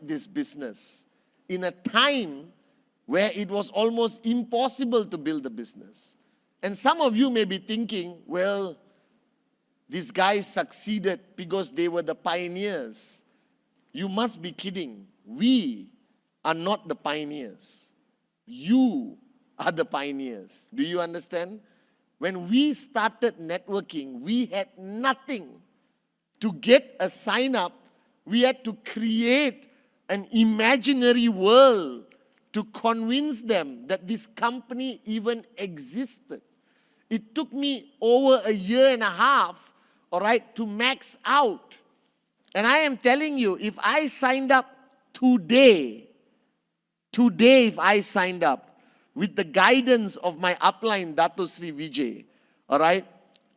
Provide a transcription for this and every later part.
this business in a time where it was almost impossible to build a business. And some of you may be thinking, well, these guys succeeded because they were the pioneers. You must be kidding. We are not the pioneers. You are the pioneers. Do you understand? When we started networking, we had nothing. To get a sign up, we had to create an imaginary world to convince them that this company even existed. It took me over a year and a half, all right, to max out. And I am telling you, if I signed up today if I signed up with the guidance of my upline, Dato Sri Vijay, all right,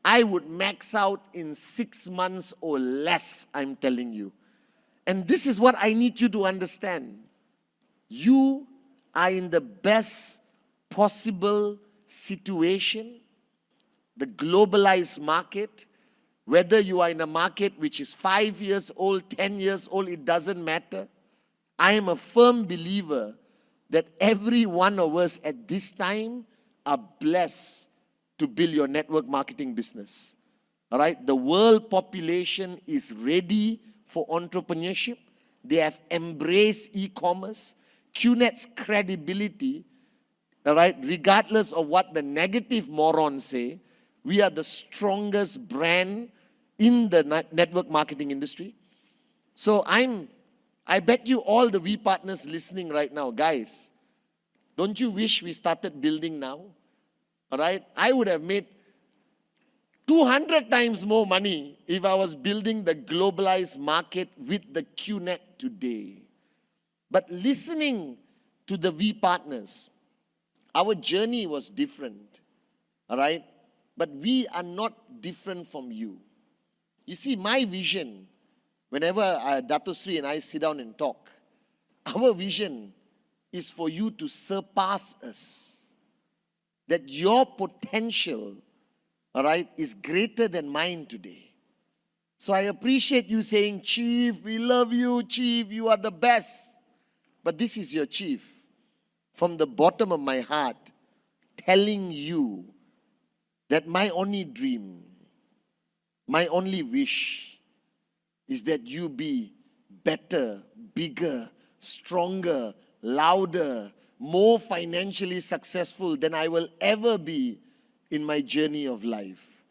I would max out in 6 months or less, I'm telling you. And this is what I need you to understand. You are in the best possible situation, the globalized market, whether you are in a market which is 5 years old, 10 years old, it doesn't matter. I am a firm believer that every one of us at this time are blessed to build your network marketing business. All right? The world population is ready for entrepreneurship. They have embraced e-commerce. Qnet's credibility, all right, regardless of what the negative morons say, we are the strongest brand in the network marketing industry. So I bet you all the V partners listening right now, guys, don't you wish we started building now? All right? I would have made 200 times more money if I was building the globalized market with the Qnet today. But listening to the V partners, our journey was different. All right? But we are not different from you. You see, my vision, whenever Dato Sri and I sit down and talk, our vision is for you to surpass us. That your potential, all right, is greater than mine today. So I appreciate you saying, Chief, we love you, Chief, you are the best. But this is your Chief, from the bottom of my heart, telling you that my only dream, my only wish is that you be better, bigger, stronger, louder, more financially successful than I will ever be in my journey of life.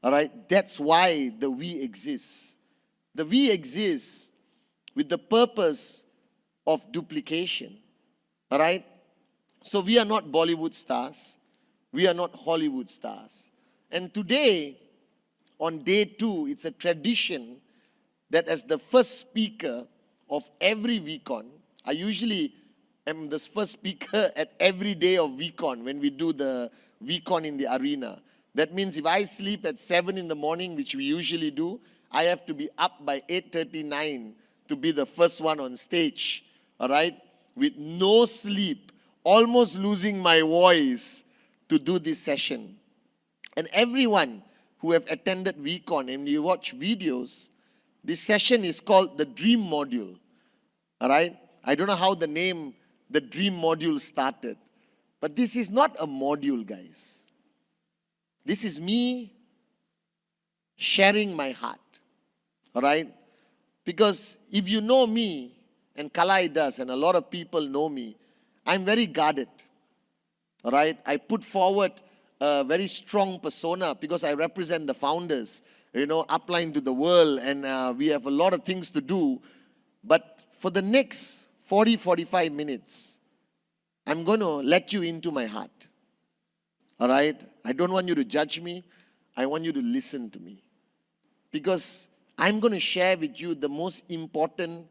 All right? That's why the we exists. The we exists with the purpose of duplication. All right? So we are not Bollywood stars. We are not Hollywood stars. And today, on day 2, it's a tradition that as the first speaker of every Vcon, I usually am the first speaker at every day of Vcon when we do the Vcon in the arena. That means if I sleep at 7 in the morning, which we usually do, I have to be up by 8:39 to be the first one on stage, all right? With no sleep, almost losing my voice to do this session. And everyone who have attended Vcon and you watch videos, this session is called the Dream Module, all right? I don't know how the name, the Dream Module started, but this is not a module, guys. This is me sharing my heart, all right? Because if you know me, and Kalai does, and a lot of people know me, I'm very guarded, all right? I put forward a very strong persona because I represent the founders, you know, upline to the world, and we have a lot of things to do. But for the next 40-45 minutes, I'm going to let you into my heart. All right? I don't want you to judge me. I want you to listen to me. Because I'm going to share with you the most important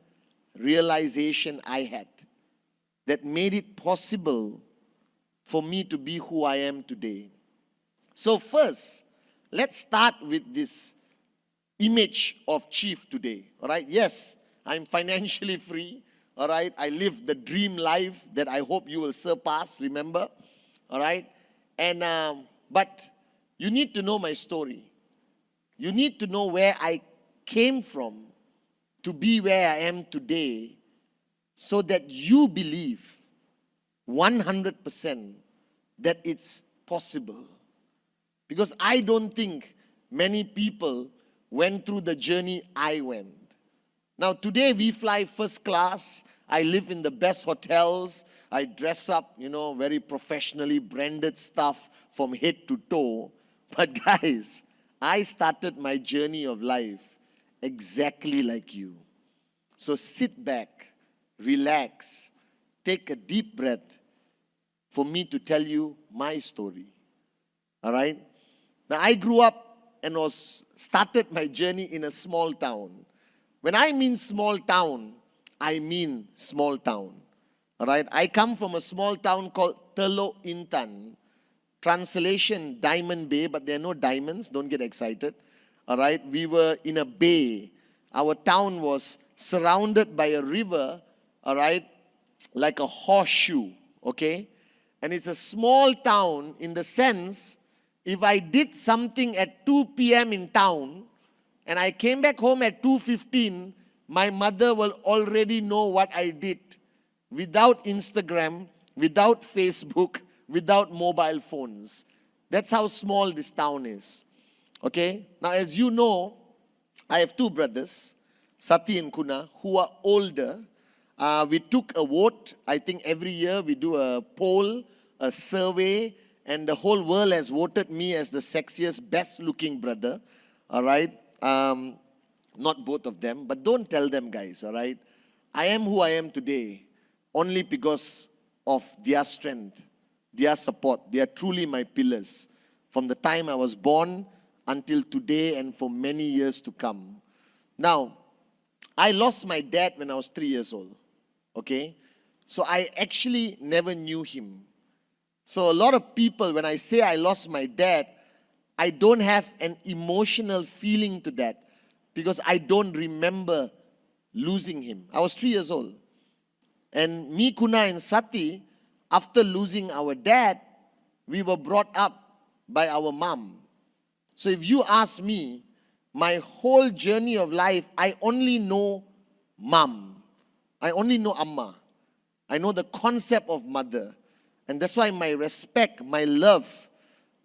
realization I had that made it possible for me to be who I am today. So first, let's start with this image of Chief today. All right? Yes, I'm financially free. All right? I live the dream life that I hope you will surpass, remember? All right? And but you need to know my story. You need to know where I came from to be where I am today so that you believe 100% that it's possible. Because I don't think many people went through the journey I went. Now today we fly first class. I live in the best hotels. I dress up, very professionally branded stuff from head to toe. But guys, I started my journey of life exactly like you. So sit back, relax, take a deep breath for me to tell you my story. All right? Now I grew up and started my journey in a small town. When I mean small town, I mean small town. All right? I come from a small town called Telok Intan. Translation, Diamond Bay, but there are no diamonds. Don't get excited. All right? We were in a bay. Our town was surrounded by a river, all right, like a horseshoe, okay? And it's a small town in the sense, if I did something at 2 p.m. in town, and I came back home at 2:15, my mother will already know what I did. Without Instagram, without Facebook, without mobile phones. That's how small this town is. Okay? Now, as you know, I have two brothers, Sathi and Kuna, who are older. We took a vote. I think every year we do a poll, a survey, and the whole world has voted me as the sexiest, best-looking brother. All right? Not both of them, but don't tell them, guys, all right? I am who I am today only because of their strength, their support. They are truly my pillars from the time I was born until today and for many years to come. Now, I lost my dad when I was 3 years old, okay? So I actually never knew him. So a lot of people, when I say I lost my dad, I don't have an emotional feeling to that because I don't remember losing him. I was 3 years old. And me, Kuna and Sathi, after losing our dad, we were brought up by our mom. So if you ask me, my whole journey of life, I only know mom. I only know Amma. I know the concept of mother. And that's why my respect, my love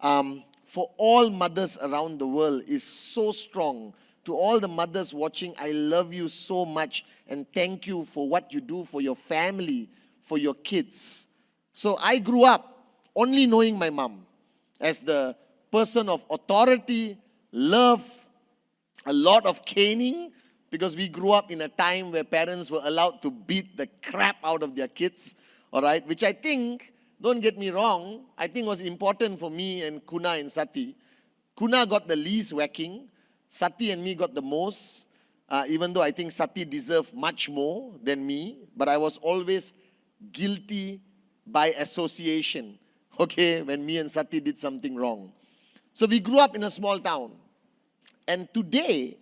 for all mothers around the world is so strong. To all the mothers watching, I love you so much and thank you for what you do for your family, for your kids. So I grew up only knowing my mom as the person of authority, love, a lot of caning, because we grew up in a time where parents were allowed to beat the crap out of their kids, all right, which I think, don't get me wrong, I think was important for me and Kuna and Sathi. Kuna got the least whacking. Sathi and me got the most, even though I think Sathi deserved much more than me, but I was always guilty by association, okay, when me and Sathi did something wrong. So we grew up in a small town. And today,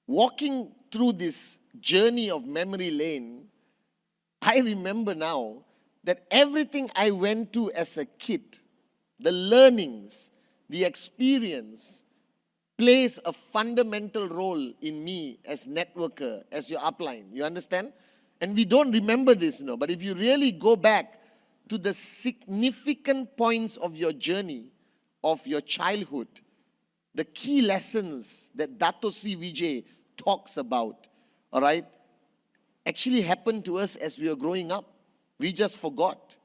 walking through this journey of memory lane, I remember now that everything I went to as a kid, the learnings, the experience, plays a fundamental role in me as networker, as your upline. You understand? And we don't remember this, but if you really go back to the significant points of your journey, of your childhood, the key lessons that Dato Sri Vijay talks about, all right, actually happened to us as we were growing up. We just forgot.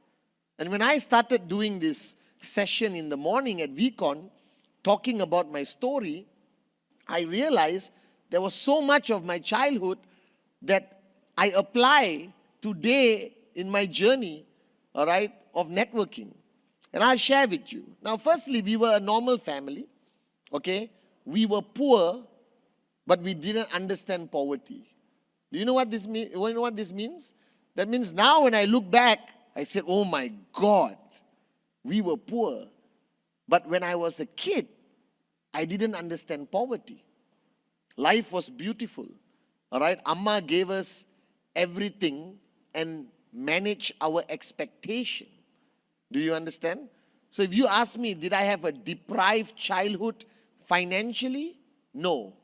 And when I started doing this session in the morning at Vcon, talking about my story, I realized there was so much of my childhood that I apply today in my journey, all right, of networking. And I'll share with you. Now, firstly, we were a normal family, okay? We were poor, but we didn't understand poverty. Do you know what this means? You know what this means? That means now when I look back, I said, oh my God, we were poor. But when I was a kid, I didn't understand poverty. Life was beautiful. All right? Amma gave us everything and managed our expectation. Do you understand? So if you ask me, did I have a deprived childhood financially? No.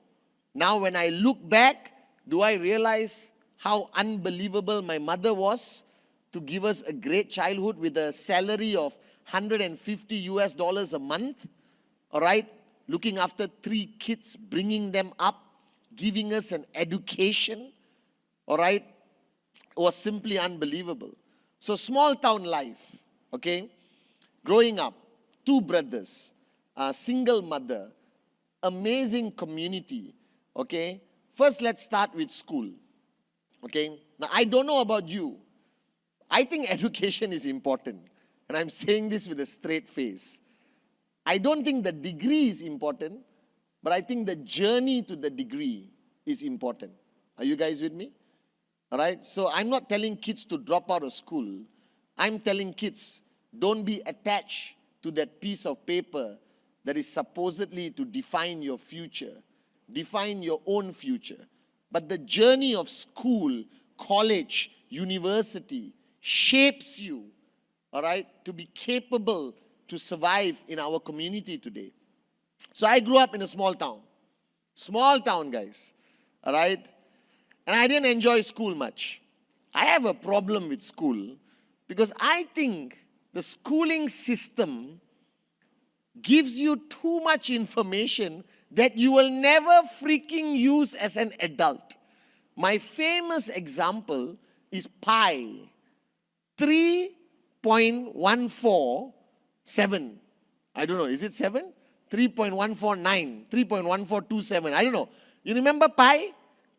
Now when I look back, do I realize how unbelievable my mother was to give us a great childhood with a salary of 150 US dollars a month, all right? Looking after 3 kids, bringing them up, giving us an education, all right? It was simply unbelievable. So small town life, okay? Growing up, 2 brothers, a single mother, amazing community, okay? First, let's start with school, okay? Now, I don't know about you. I think education is important. And I'm saying this with a straight face. I don't think the degree is important, but I think the journey to the degree is important. Are you guys with me? All right? So I'm not telling kids to drop out of school. I'm telling kids, don't be attached to that piece of paper that is supposedly to define your future, define your own future. But the journey of school, college, university shapes you, all right, to be capable to survive in our community today. So I grew up in a small town, guys, all right? And I didn't enjoy school much. I have a problem with school because I think the schooling system gives you too much information that you will never freaking use as an adult. My famous example is pi, 3.147. I don't know, is it 7? 3.149, 3.1427, I don't know. You remember pi?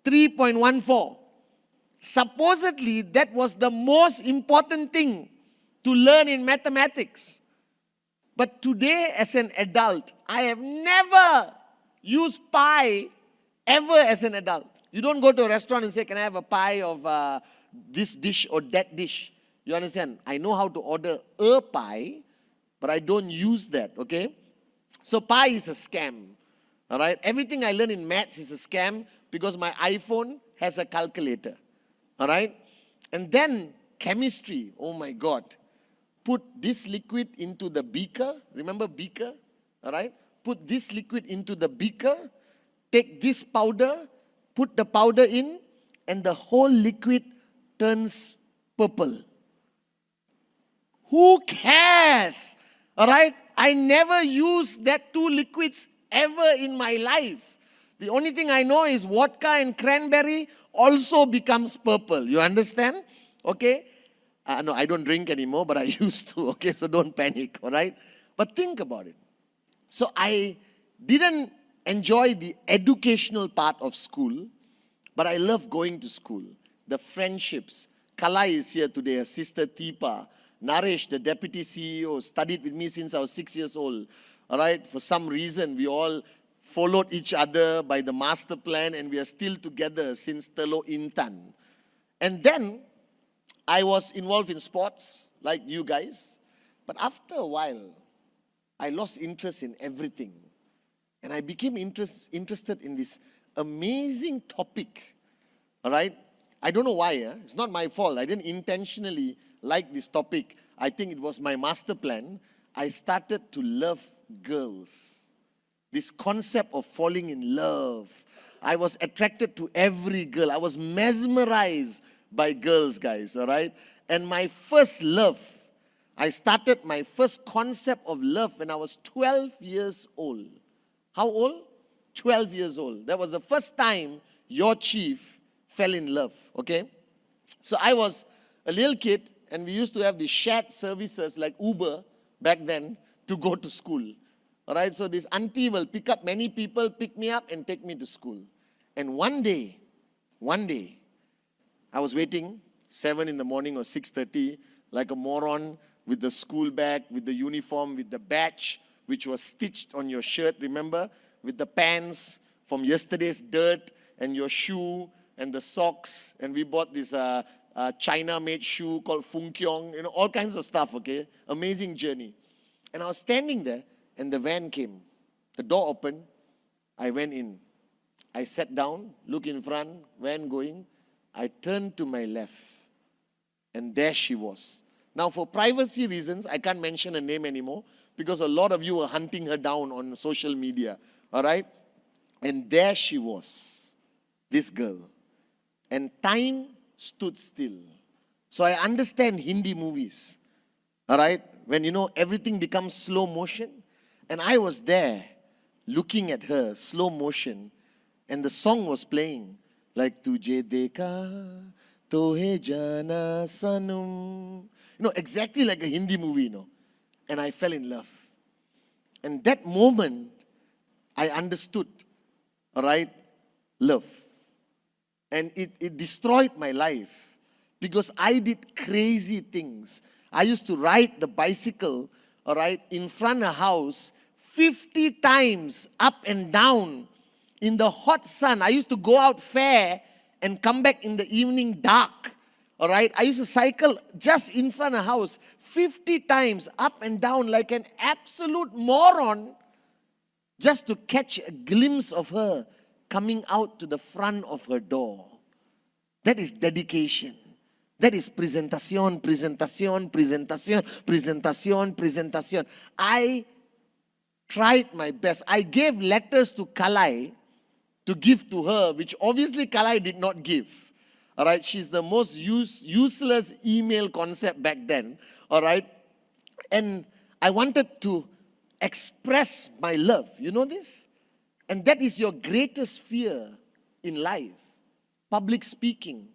3.14. Supposedly, that was the most important thing to learn in mathematics. But today, as an adult, I have never used pi ever as an adult. You don't go to a restaurant and say, can I have a pie of this dish or that dish? You understand? I know how to order a pie, but I don't use that, okay? So pi is a scam, all right? Everything I learn in maths is a scam because my iPhone has a calculator, all right? And then chemistry, oh my God. Put this liquid into the beaker. Remember beaker, all right? Put this liquid into the beaker. Take this powder, put the powder in, and the whole liquid turns purple. Who cares? All right? I never used that 2 liquids ever in my life. The only thing I know is vodka and cranberry also becomes purple. You understand? Okay? No, I don't drink anymore, but I used to. Okay, so don't panic. All right? But think about it. So I didn't enjoy the educational part of school, but I love going to school. The friendships. Kala is here today, her sister Teepa. Naresh, the deputy CEO, studied with me since I was 6 years old. All right, for some reason, we all followed each other by the master plan, and we are still together since Telo Intan. And then, I was involved in sports, like you guys. But after a while, I lost interest in everything. And I became interested in this amazing topic. All right? I don't know why. It's not my fault. I didn't intentionally like this topic. I think it was my master plan. I started to love girls. This concept of falling in love. I was attracted to every girl. I was mesmerized by girls, guys. All right? And my first love, I started my first concept of love when I was 12 years old. How old? 12 years old. That was the first time your chief fell in love, okay? So I was a little kid, and we used to have these shared services like Uber back then to go to school. All right, so this auntie will pick up many people, pick me up, and take me to school. And one day, I was waiting, 7 in the morning or 6:30, like a moron, with the school bag, with the uniform, with the badge, which was stitched on your shirt, remember? With the pants from yesterday's dirt, and your shoe, and the socks. And we bought this China-made shoe called Fung Kiong, you know, all kinds of stuff, okay? Amazing journey. And I was standing there, and the van came. The door opened. I went in. I sat down, look in front, van going. I turned to my left, and there she was. Now, for privacy reasons, I can't mention her name anymore because a lot of you were hunting her down on social media, all right? And there she was, this girl. and time stood still. So I understand Hindi movies, all right? When, everything becomes slow motion. And I was there looking at her, slow motion, and the song was playing, like Tujhe Dekha, Tohe Jana Sanum. Exactly like a Hindi movie, And I fell in love. And that moment, I understood, all right, love. And it destroyed my life because I did crazy things. I used to ride the bicycle, all right, in front of a house 50 times up and down in the hot sun. I used to go out fair and come back in the evening dark, all right. I used to cycle just in front of the house 50 times up and down like an absolute moron just to catch a glimpse of her coming out to the front of her door. That is dedication. That is presentation. I tried my best. I gave letters to Kalai to give to her, which obviously Kalai did not give. All right, she's the most useless email concept back then. All right, and I wanted to express my love. You know this? And that is your greatest fear in life. Public speaking,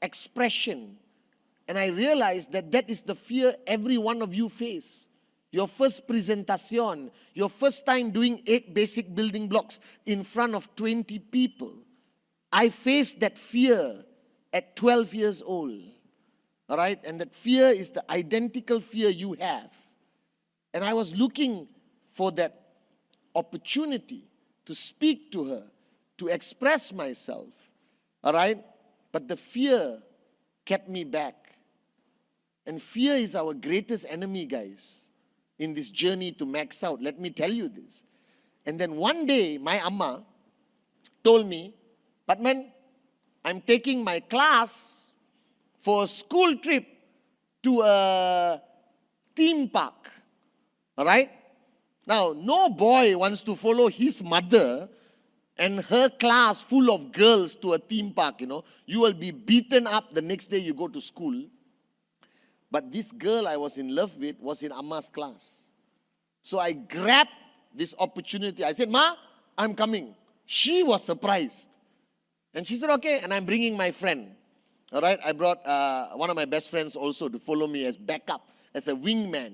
expression. And I realized that that is the fear every one of you face. Your first presentation, your first time doing 8 basic building blocks in front of 20 people. I faced that fear at 12 years old. All right? And that fear is the identical fear you have. And I was looking for that opportunity to speak to her, to express myself. All right? But the fear kept me back. And fear is our greatest enemy, guys, in this journey to max out. Let me tell you this. And then one day, my Amma told me, Pathman, I'm taking my class for a school trip to a theme park. All right? Now, no boy wants to follow his mother and her class full of girls to a theme park, You will be beaten up the next day you go to school. But this girl I was in love with was in Amma's class. So I grabbed this opportunity. I said, Ma, I'm coming. She was surprised. And she said, okay, and I'm bringing my friend. All right, I brought one of my best friends also to follow me as backup, as a wingman.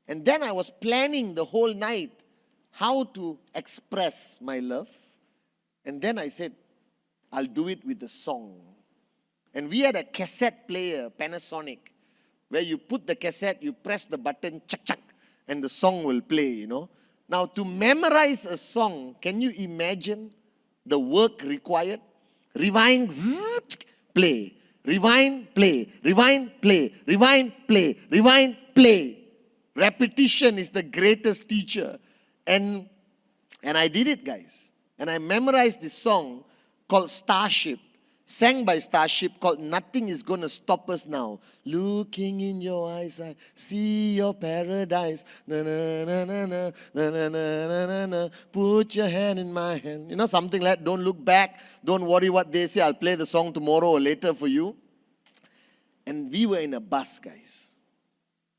And then I was planning the whole night how to express my love. And then I said, I'll do it with a song. And we had a cassette player, Panasonic, where you put the cassette, you press the button, chak chak, and the song will play, Now, to memorize a song, can you imagine the work required? Rewind, zzz, play. Rewind, play. Rewind, play. Rewind, play. Rewind, play. Repetition is the greatest teacher. And I did it, guys. And I memorized this song called Starship, sang by Starship, called Nothing Is Gonna Stop Us Now. Looking in your eyes, I see your paradise. Na na na na na na na na na na. Put your hand in my hand. Something like that. Don't look back. Don't worry what they say. I'll play the song tomorrow or later for you. And we were in a bus, guys.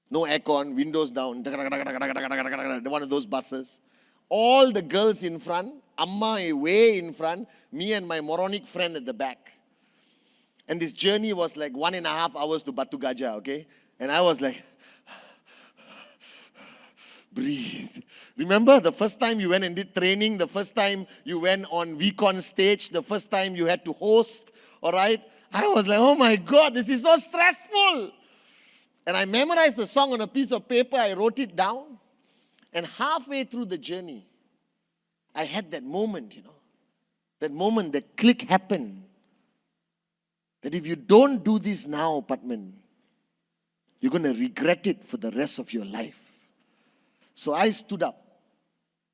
No aircon, windows down. One of those buses. All the girls in front, Amma way in front, me and my moronic friend at the back. And this journey was like 1.5 hours to Batu Gajah, okay? And I was like, breathe. Remember the first time you went and did training, the first time you went on Vcon stage, the first time you had to host, all right? I was like, oh my God, this is so stressful. And I memorized the song on a piece of paper, I wrote it down. And halfway through the journey, I had that moment, That moment, that click happened. That if you don't do this now, Pathman, you're going to regret it for the rest of your life. So I stood up,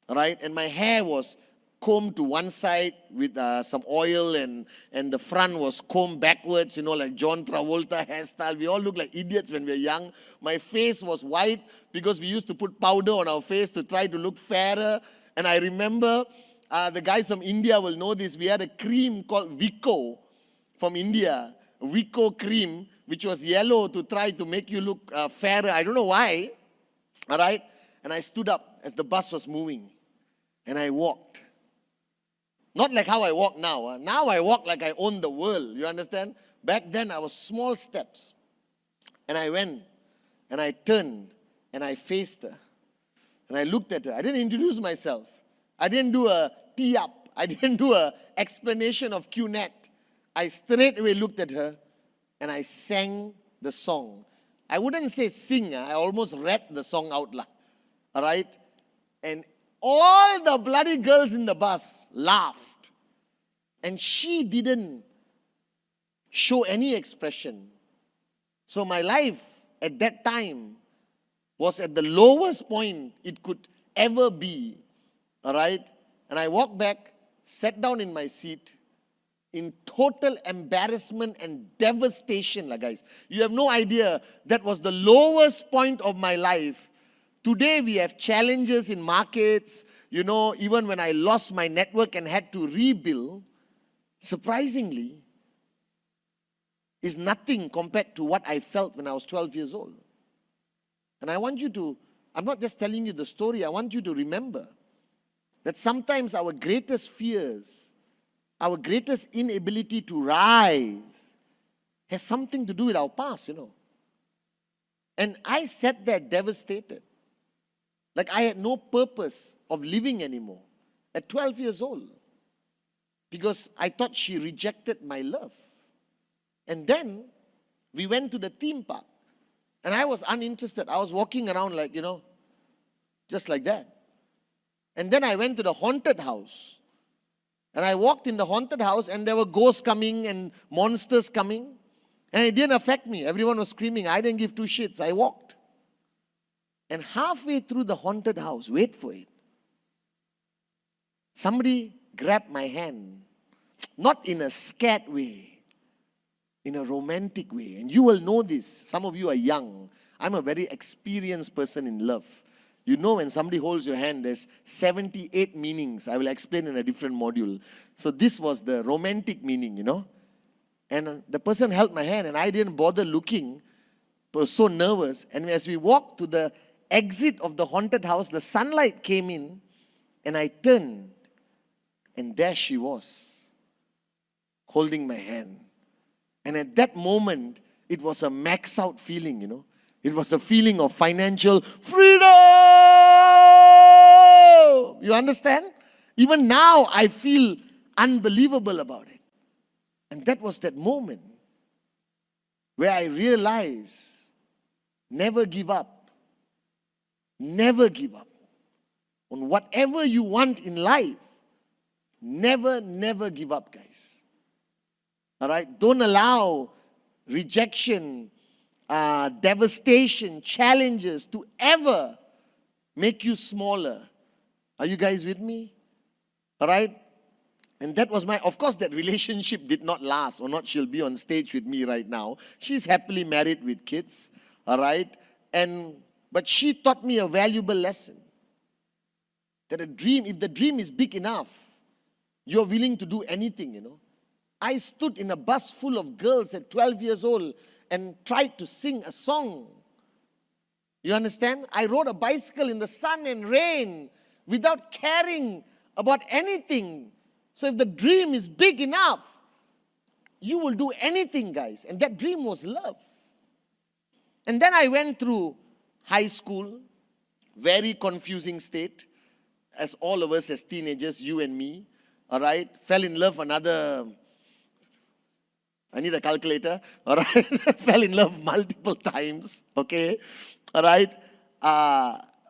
all right? And my hair was combed to one side with some oil and the front was combed backwards, like John Travolta hairstyle. We all look like idiots when we were young. My face was white because we used to put powder on our face to try to look fairer. And I remember, the guys from India will know this, we had a cream called Vicco. from India, Vico cream, which was yellow to try to make you look fairer. I don't know why. All right? And I stood up as the bus was moving. And I walked. Not like how I walk now. Now I walk like I own the world. You understand? Back then I was small steps. And I went. And I turned. And I faced her. And I looked at her. I didn't introduce myself. I didn't do a tee up. I didn't do an explanation of Qnet. I straight away looked at her and I sang the song. I wouldn't say sing. I almost read the song out loud. All right? And all the bloody girls in the bus laughed. And she didn't show any expression. So my life at that time was at the lowest point it could ever be. All right? And I walked back, sat down in my seat, in total embarrassment and devastation, guys. You have no idea. That was the lowest point of my life. Today we have challenges in markets. You know, even when I lost my network and had to rebuild, surprisingly, is nothing compared to what I felt when I was 12 years old. And I want you to, I'm not just telling you the story, I want you to remember that sometimes our greatest fears, our greatest inability to rise has something to do with our past, you know. And I sat there devastated. Like I had no purpose of living anymore at 12 years old. Because I thought she rejected my love. And then we went to the theme park. And I was uninterested. I was walking around like, you know, just like that. And then I went to the haunted house. And I walked in the haunted house and there were ghosts coming and monsters coming. And it didn't affect me. Everyone was screaming. I didn't give two shits. I walked. And halfway through the haunted house, wait for it, somebody grabbed my hand. Not in a scared way, in a romantic way. And you will know this. Some of you are young. I'm a very experienced person in love. You know when somebody holds your hand, there's 78 meanings. I will explain in a different module. So this was the romantic meaning, you know. And the person held my hand and I didn't bother looking. I was so nervous. And as we walked to the exit of the haunted house, the sunlight came in and I turned. And there she was, holding my hand. And at that moment, it was a max out feeling, you know. It was a feeling of financial freedom. You understand? Even now, I feel unbelievable about it. And that was that moment where I realized, never give up. Never give up. On whatever you want in life, never, never give up, guys. All right? Don't allow rejection, devastation, challenges to ever make you smaller. Are you guys with me? All right? And that was of course that relationship did not last, or not she'll be on stage with me right now. She's happily married with kids. All right? But she taught me a valuable lesson. That if the dream is big enough, you're willing to do anything, you know. I stood in a bus full of girls at 12 years old and tried to sing a song. You understand? I rode a bicycle in the sun and rain without caring about anything. So if the dream is big enough, you will do anything, guys. And that dream was love. And then I went through high school, very confusing state, as all of us as teenagers, you and me, all right? Fell in love I need a calculator, all right? Fell in love multiple times, okay? All right?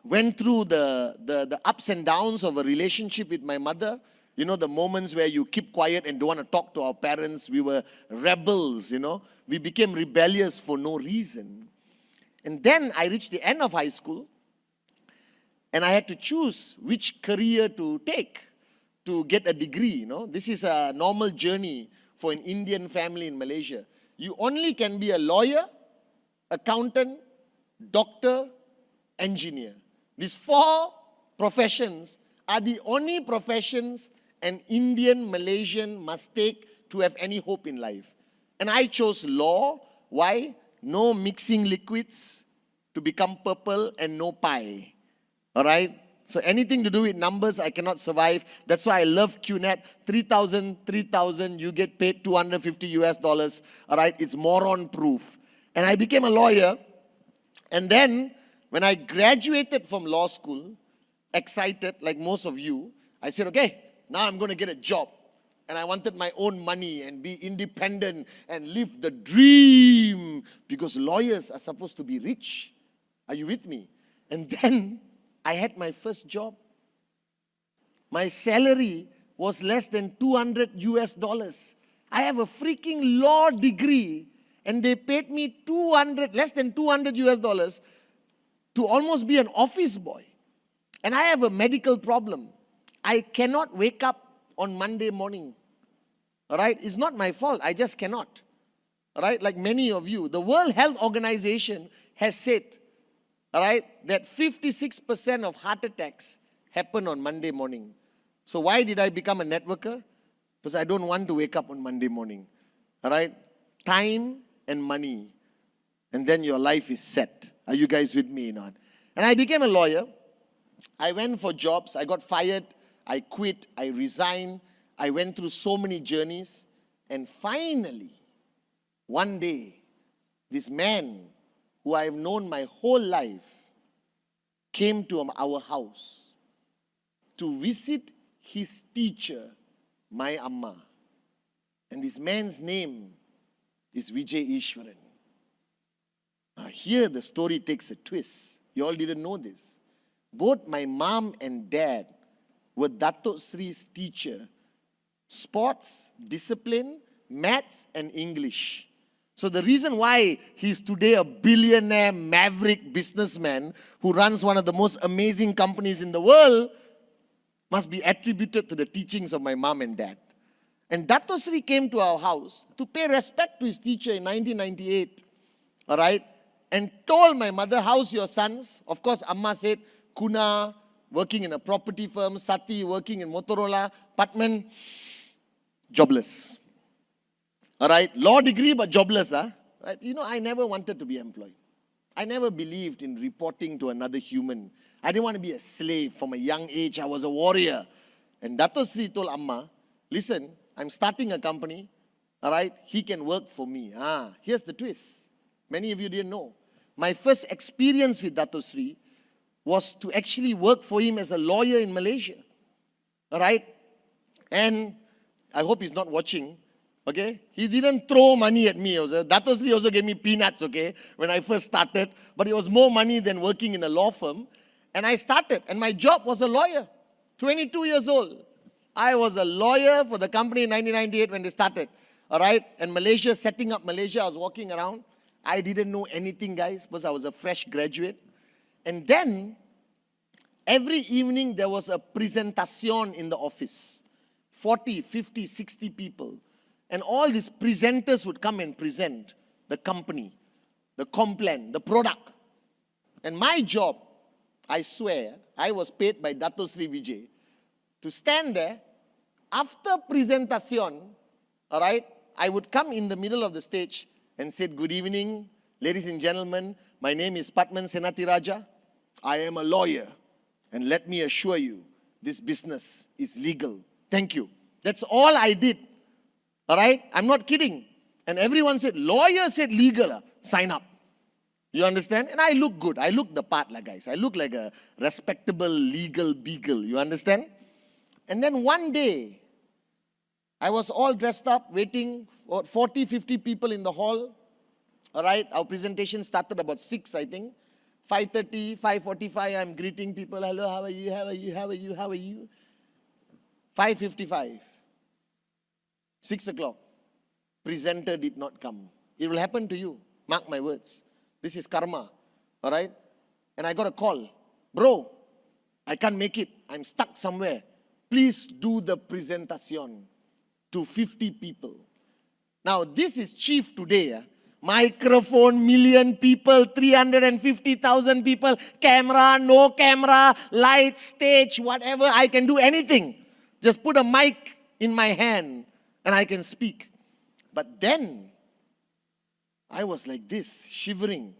Went through the ups and downs of a relationship with my mother. You know, the moments where you keep quiet and don't want to talk to our parents. We were rebels, you know. We became rebellious for no reason. And then I reached the end of high school. And I had to choose which career to take to get a degree, you know. This is a normal journey for an Indian family in Malaysia. You only can be a lawyer, accountant, doctor, engineer. These four professions are the only professions an Indian Malaysian must take to have any hope in life. And I chose law. Why? No mixing liquids to become purple and no pie. All right? So anything to do with numbers, I cannot survive. That's why I love Qnet. 3,000, you get paid $250. All right? It's moron proof. And I became a lawyer. And then when I graduated from law school, excited like most of you, I said, okay, now I'm going to get a job. And I wanted my own money and be independent and live the dream, because lawyers are supposed to be rich. Are you with me? And then I had my first job. My salary was less than $200. I have a freaking law degree, and they paid me less than $200 to almost be an office boy. And I have a medical problem. I cannot wake up on Monday morning. All right? It's not my fault. I just cannot. All right? Like many of you. The World Health Organization has said, all right, that 56% of heart attacks happen on Monday morning. So why did I become a networker? Because I don't want to wake up on Monday morning. All right? Time and money. And then your life is set. Are you guys with me or not? And I became a lawyer. I went for jobs. I got fired. I quit. I resigned. I went through so many journeys. And finally, one day, this man who I have known my whole life came to our house to visit his teacher, my Amma. And this man's name is Vijay Ishwaran. Now here the story takes a twist. You all didn't know this. Both my mom and dad were Dato Sri's teacher. Sports, discipline, maths and English. So the reason why he's today a billionaire, maverick businessman who runs one of the most amazing companies in the world must be attributed to the teachings of my mom and dad. And Dato Sri came to our house to pay respect to his teacher in 1998, all right, and told my mother, how's your sons? Of course, Amma said, Kuna, working in a property firm, Sathi, working in Motorola, Pathman, jobless. All right, law degree but jobless. Right? You know, I never wanted to be employed. I never believed in reporting to another human. I didn't want to be a slave from a young age. I was a warrior. And Dato Sri told Amma, listen, I'm starting a company. All right, he can work for me. Here's the twist. Many of you didn't know. My first experience with Dato Sri was to actually work for him as a lawyer in Malaysia. All right? And I hope he's not watching. Okay? He didn't throw money at me. Dato Sri also gave me peanuts, okay, when I first started. But it was more money than working in a law firm. And I started. And my job was a lawyer. 22 years old. I was a lawyer for the company in 1998 when they started. All right? And Malaysia, setting up Malaysia, I was walking around. I didn't know anything, guys, because I was a fresh graduate. And then, every evening, there was a presentation in the office. 40, 50, 60 people. And all these presenters would come and present the company, the complan, the product. And my job, I swear, I was paid by Dato Sri Vijay to stand there. After presentation, all right, I would come in the middle of the stage and say, good evening, ladies and gentlemen. My name is Pathman Senathirajah. I am a lawyer. And let me assure you, this business is legal. Thank you. That's all I did. All right? I'm not kidding. And everyone said, lawyer said legal. Sign up. You understand? And I look good. I look the part, guys. I look like a respectable legal beagle. You understand? And then one day, I was all dressed up, waiting for 40, 50 people in the hall. All right? Our presentation started about 6, I think. 5:30, 5:45, I'm greeting people. Hello, how are you? How are you? How are you? How are you? 5:55. 6 o'clock. Presenter did not come. It will happen to you. Mark my words. This is karma. All right? And I got a call. Bro, I can't make it. I'm stuck somewhere. Please do the presentation to 50 people. Now, this is chief today. Microphone, million people, 350,000 people, camera, no camera, light, stage, whatever. I can do anything. Just put a mic in my hand and I can speak. But then I was like this, shivering.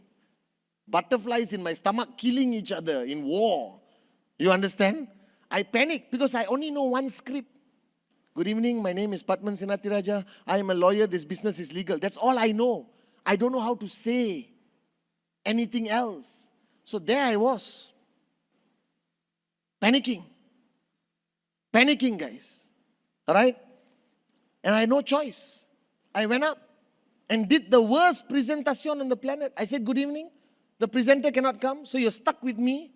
Butterflies in my stomach killing each other in war. You understand? I panicked because I only know one script. Good evening, my name is Pathman Senathirajah. I am a lawyer, this business is legal. That's all I know. I don't know how to say anything else. So there I was. Panicking. Panicking, guys. Alright? And I had no choice. I went up and did the worst presentation on the planet. I said, good evening. The presenter cannot come, so you're stuck with me.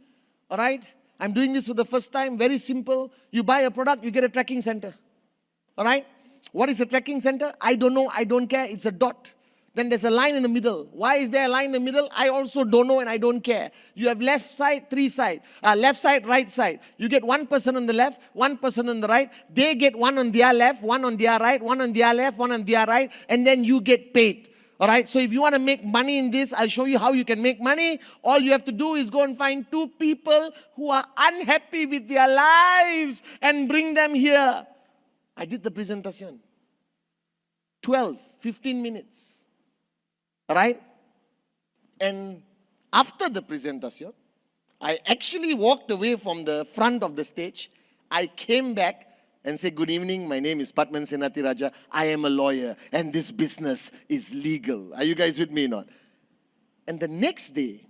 Alright? I'm doing this for the first time. Very simple. You buy a product, you get a tracking center. Alright? What is a tracking center? I don't know. I don't care. It's a dot. Then there's a line in the middle. Why is there a line in the middle? I also don't know and I don't care. You have left side, three side. Left side, right side. You get one person on the left, one person on the right. They get one on their left, one on their right, one on their left, one on their right. And then you get paid. Alright, so if you want to make money in this, I'll show you how you can make money. All you have to do is go and find two people who are unhappy with their lives and bring them here. I did the presentation. 12, 15 minutes. Alright? And after the presentation, I actually walked away from the front of the stage. I came back and said, good evening, my name is Pathman Senathirajah. I am a lawyer and this business is legal. Are you guys with me or not? And the next day,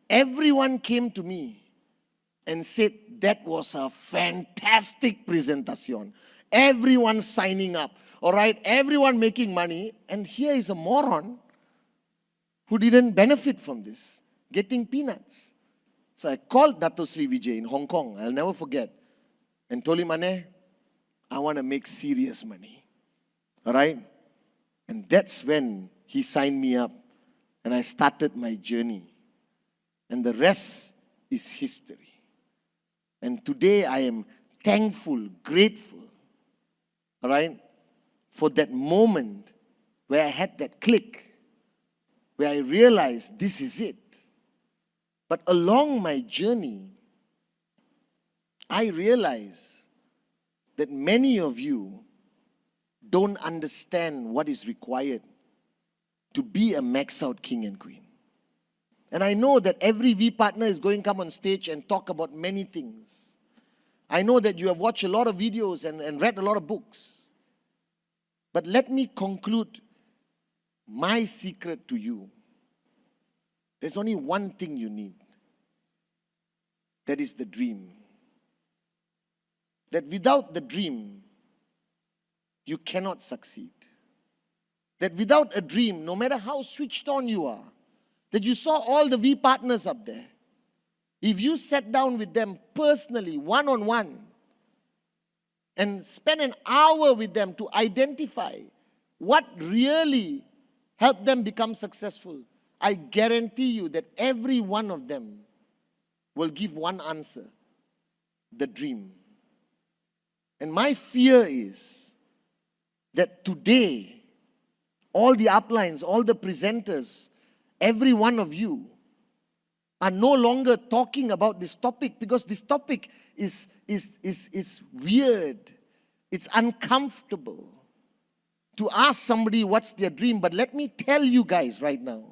everyone came to me and said, that was a fantastic presentation. Everyone signing up, all right? Everyone making money. And here is a moron who didn't benefit from this, getting peanuts. So I called Dato Sri Vijay in Hong Kong, I'll never forget, and told him, Ane, I want to make serious money. All right? And that's when he signed me up and I started my journey. And the rest is history. And today I am thankful, grateful, all right, for that moment where I had that click, where I realized this is it. But along my journey, I realize that many of you don't understand what is required to be a max out king and queen. And I know that every V partner is going to come on stage and talk about many things. I know that you have watched a lot of videos and read a lot of books. But let me conclude my secret to you. There's only one thing you need. That is the dream. That without the dream, you cannot succeed. That without a dream, no matter how switched on you are, that you saw all the V partners up there, if you sat down with them personally, one-on-one, and spend an hour with them to identify what really helped them become successful, I guarantee you that every one of them will give one answer: the dream. And my fear is that today, all the uplines, all the presenters, every one of you are no longer talking about this topic because this topic is weird. It's uncomfortable to ask somebody what's their dream. But let me tell you guys right now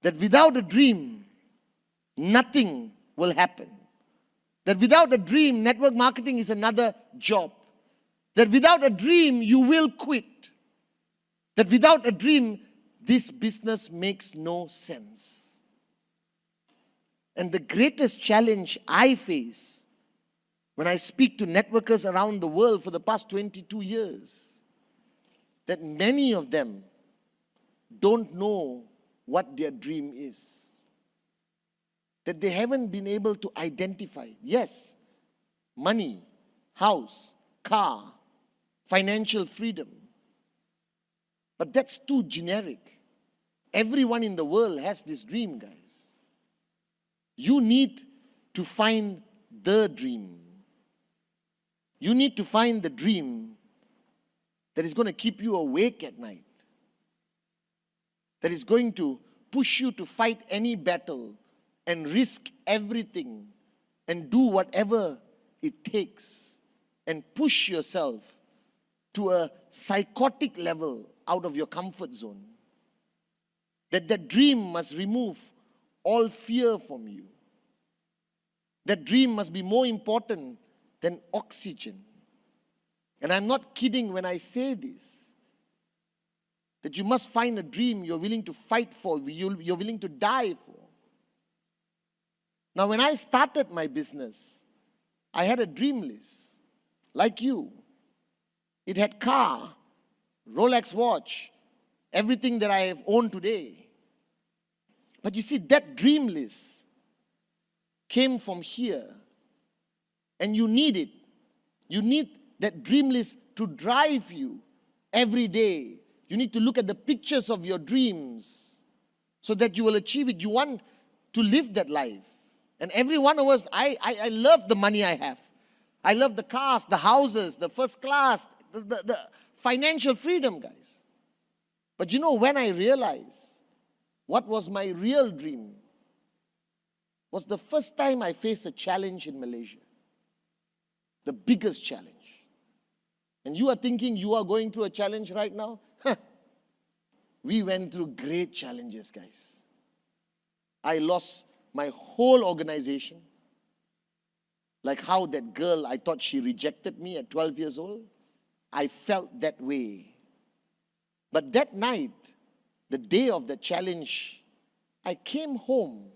that without a dream, nothing will happen. That without a dream, network marketing is another job. That without a dream, you will quit. That without a dream, this business makes no sense. And the greatest challenge I face when I speak to networkers around the world for the past 22 years, that many of them don't know what their dream is. That they haven't been able to identify. Yes, money, house, car, financial freedom. But that's too generic. Everyone in the world has this dream, guys. You need to find the dream. You need to find the dream that is going to keep you awake at night. That is going to push you to fight any battle and risk everything and do whatever it takes and push yourself to a psychotic level out of your comfort zone. That dream must remove all fear from you. That dream must be more important than oxygen. And I'm not kidding when I say this. That you must find a dream you're willing to fight for, you're willing to die for. Now, when I started my business, I had a dream list, like you. It had car, Rolex watch, everything that I have owned today. But you see, that dream list came from here. And you need it. You need that dream list to drive you every day. You need to look at the pictures of your dreams so that you will achieve it. You want to live that life. And every one of us, I love the money I have. I love the cars, the houses, the first class, the financial freedom, guys. But you know, when I realized what was my real dream, was the first time I faced a challenge in Malaysia. The biggest challenge. And you are thinking you are going through a challenge right now? We went through great challenges, guys. I lost my whole organization. Like how that girl, I thought she rejected me at 12 years old. I felt that way. But that night, the day of the challenge, I came home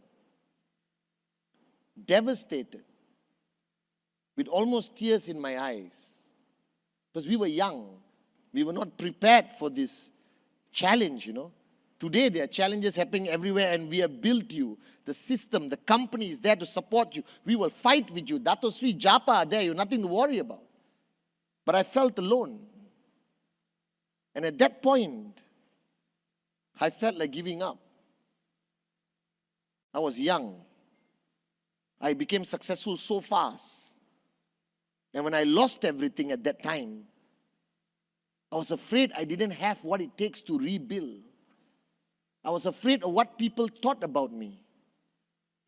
devastated, with almost tears in my eyes. Because we were young. We were not prepared for this challenge, you know. Today there are challenges happening everywhere and we have built you. The system, the company is there to support you. We will fight with you. Dato Sri, Japa are there. You have nothing to worry about. But I felt alone. And at that point, I felt like giving up. I was young. I became successful so fast. And when I lost everything at that time, I was afraid I didn't have what it takes to rebuild. I was afraid of what people thought about me.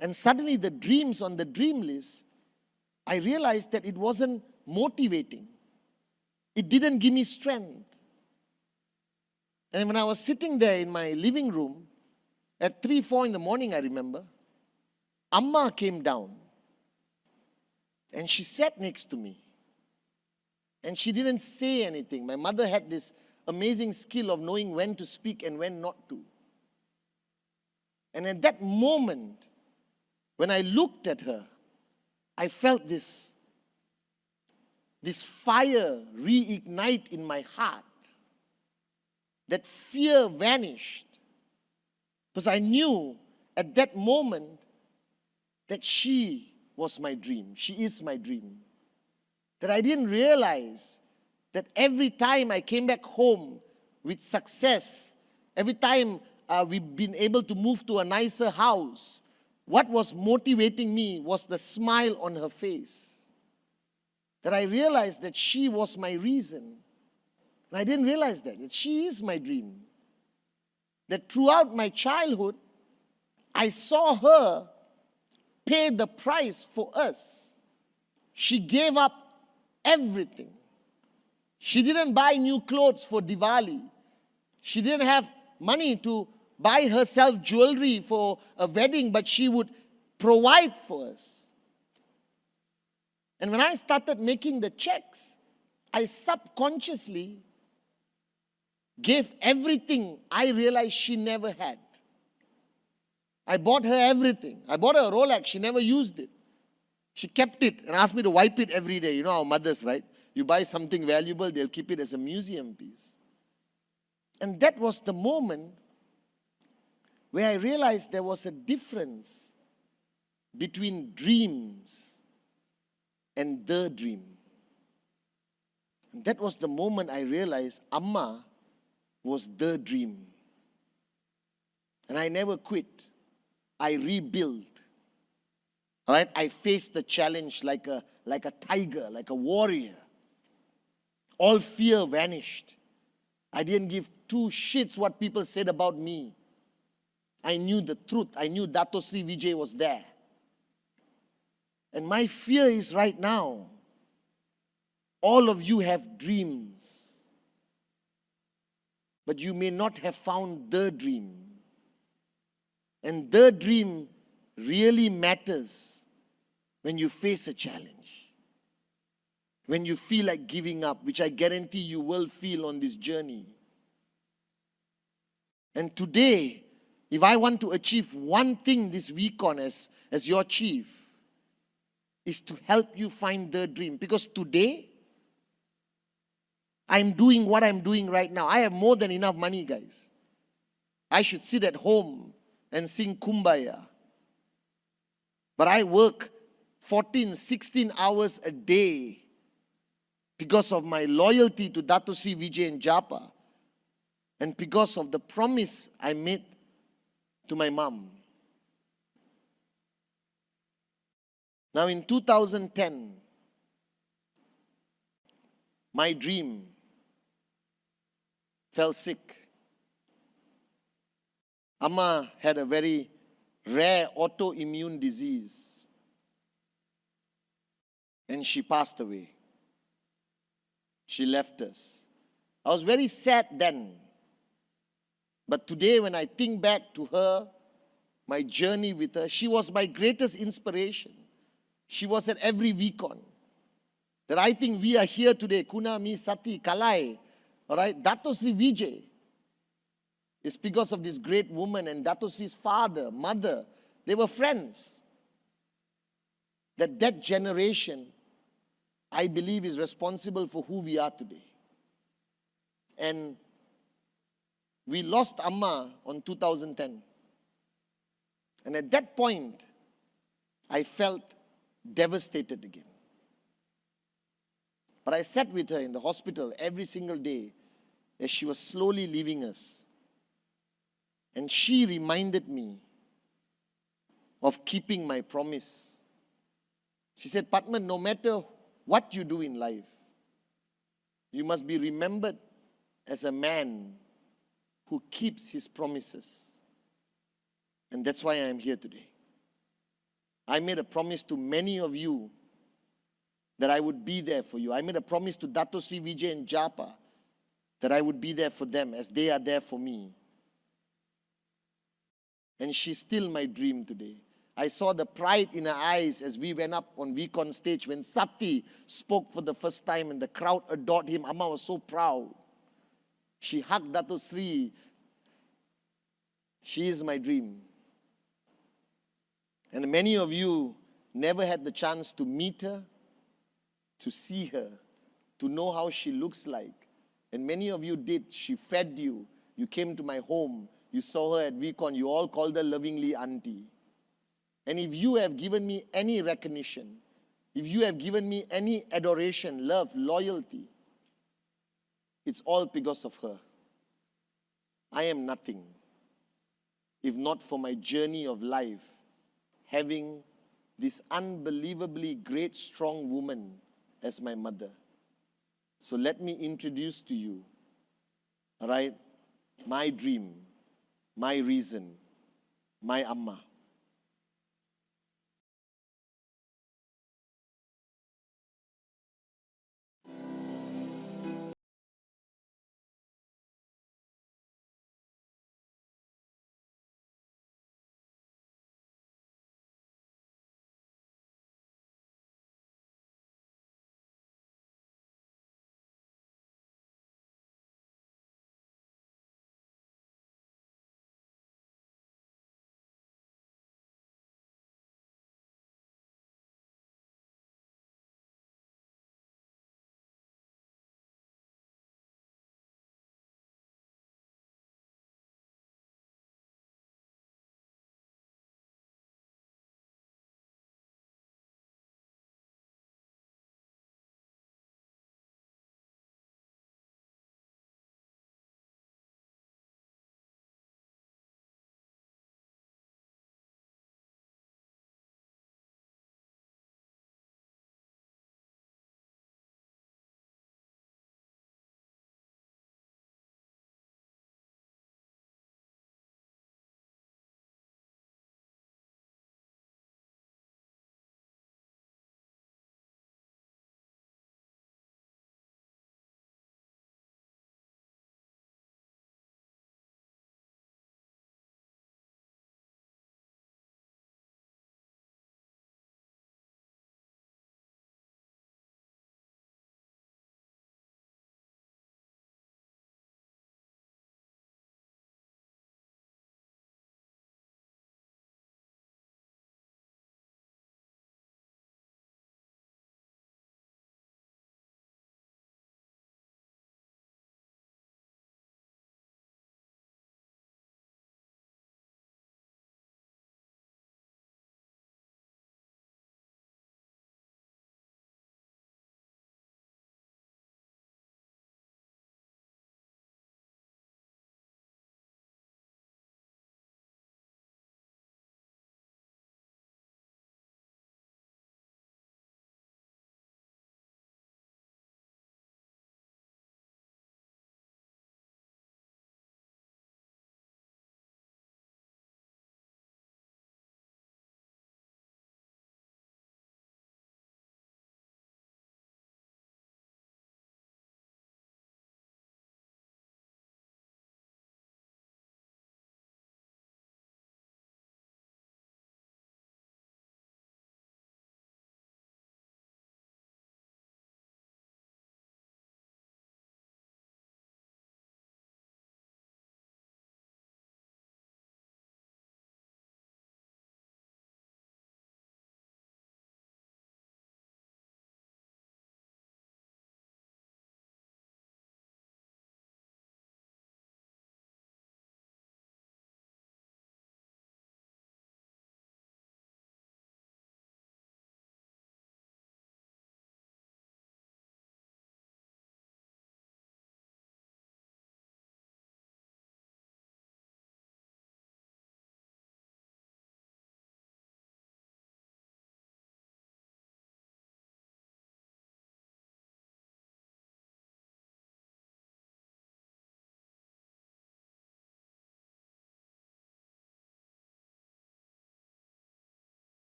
And suddenly the dreams on the dream list, I realized that it wasn't motivating. It didn't give me strength. And when I was sitting there in my living room, at 3, 4 in the morning, I remember, Amma came down. And she sat next to me. And she didn't say anything. My mother had this amazing skill of knowing when to speak and when not to. And at that moment, when I looked at her, I felt this fire reignite in my heart. That fear vanished. Because I knew at that moment that she was my dream. She is my dream. That I didn't realize that every time I came back home with success, every time we've been able to move to a nicer house, what was motivating me was the smile on her face. That I realized that she was my reason. And I didn't realize that she is my dream. That throughout my childhood, I saw her pay the price for us. She gave up everything. She didn't buy new clothes for Diwali. She didn't have money to buy herself jewelry for a wedding, but she would provide for us. And when I started making the checks, I subconsciously gave everything I realized she never had. I bought her everything. I bought her a Rolex. She never used it. She kept it and asked me to wipe it every day. You know our mothers, right? You buy something valuable, they'll keep it as a museum piece. And that was the moment where I realized there was a difference between dreams and the dream. And that was the moment I realized Amma was the dream. And I never quit. I rebuilt. All right? I faced the challenge like a tiger, like a warrior. All fear vanished. I didn't give 2 shits what people said about me. I knew the truth. I knew Dato Sri Vijay was there. And my fear is right now, all of you have dreams. but you may not have found the dream. And the dream really matters when you face a challenge, when you feel like giving up, which I guarantee you will feel on this journey. And today, if I want to achieve one thing this Vcon as your chief, is to help you find the dream. Because today, I'm doing what I'm doing right now. I have more than enough money, guys. I should sit at home and sing Kumbaya. But I work 14, 16 hours a day because of my loyalty to Dato Sri Vijay and Japa, and because of the promise I made to my mom. Now in 2010, my dream fell sick. Amma had a very rare autoimmune disease, and she passed away. She left us. I was very sad then. But today when I think back to her, my journey with her, she was my greatest inspiration. She was at every Vcon. That I think we are here today, Kuna, me, Sathi, Kalai, all right, Dato Sri Vijay. It's because of this great woman and Dato Sri's father, mother. They were friends. That generation, I believe, is responsible for who we are today. And we lost Amma on 2010. And at that point, I felt devastated again. But I sat with her in the hospital every single day as she was slowly leaving us. And she reminded me of keeping my promise. She said, Pathman, no matter what you do in life, you must be remembered as a man who keeps his promises. And that's why I am here today. I made a promise to many of you that I would be there for you. I made a promise to Dato Sri Vijay and Japa that I would be there for them as they are there for me. And she's still my dream today. I saw the pride in her eyes as we went up on Vcon stage when Sathi spoke for the first time and the crowd adored him. Amma was so proud. She hugged Dato Sri. She is my dream. And many of you never had the chance to meet her, to see her, to know how she looks like. And many of you did. She fed you. You came to my home. You saw her at Vcon. You all called her lovingly auntie. And if you have given me any recognition, if you have given me any adoration, love, loyalty, it's all because of her. I am nothing if not for my journey of life, having this unbelievably great, strong woman as my mother. So let me introduce to you, all right, my dream, my reason, my Amma.